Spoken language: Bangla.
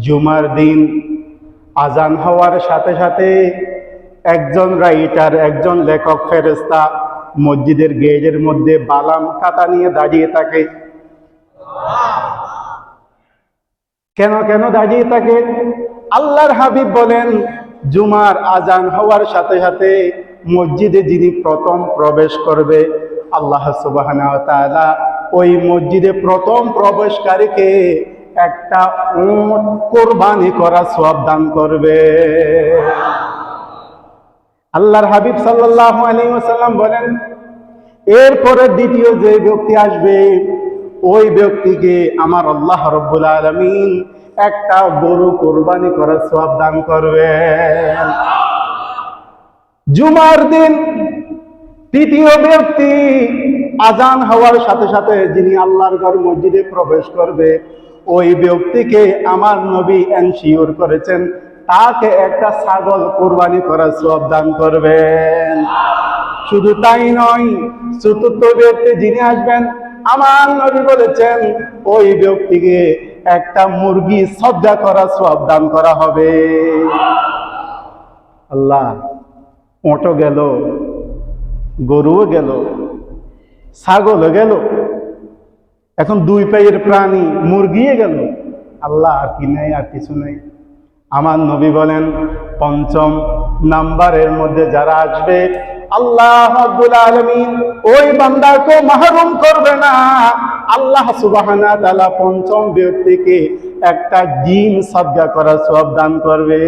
জুমার দিন আজান হওয়ার সাথে সাথে একজন রাইটার, একজন লেখক ফেরেশতা মসজিদের গেটের মধ্যে বালাম খাতা নিয়ে দাঁড়িয়ে থাকে। কেন কেন দাঁড়িয়ে থাকে? আল্লাহর হাবিব বলেন, জুমার আজান হওয়ার সাথে সাথে মসজিদে যিনি প্রথম প্রবেশ করবে, আল্লাহ সুবহানাহু ওয়া তাআলা ওই মসজিদে প্রথম প্রবেশকারীকে একটা উট কোরবানি করা সওয়াব দান করবে। আল্লাহর হাবিব সাল্লাল্লাহু আলাইহি ওয়াসাল্লাম বলেন, এরপরে দ্বিতীয় যে ব্যক্তি আসবে, ওই ব্যক্তিকে আমার আল্লাহ রাব্বুল আলামিন একটা গরু কোরবানি করার সওয়াব দান করবেন। জুমার দিন তৃতীয় ব্যক্তি আজান হওয়ার সাথে সাথে যিনি আল্লাহর ঘর মসজিদে প্রবেশ করবে, ওই ব্যক্তিকে আমার নবী এনশিওর করেছেন তাকে একটা ছাগল কোরবানি করার সওয়াব দান করবেন। শুধু তাই নয়, চতুর্থ ব্যক্তি যিনি আসবেন, আমার নবী বলেছেন ওই ব্যক্তিকে একটা মুরগি সদকা করার সওয়াব দান করা হবে। আল্লাহ, ওটো গেল, গরুও গেল, ছাগলও গেল, এখন দুই পায়ের প্রাণী মুরগিয়ে গেল। আল্লাহ, আর কি নেই? আর কিছু নেই? আমার নবী বলেন, পঞ্চম নাম্বারের মধ্যে যারা আসবে, আল্লাহ রাব্বুল আলামিন ওই বান্দাকে মাহরুম করবে না। আল্লাহ সুবহানাহু ওয়া তাআলা পঞ্চম ব্যক্তিকে একটা ডিম সদকা করার সওয়াব দান করবে।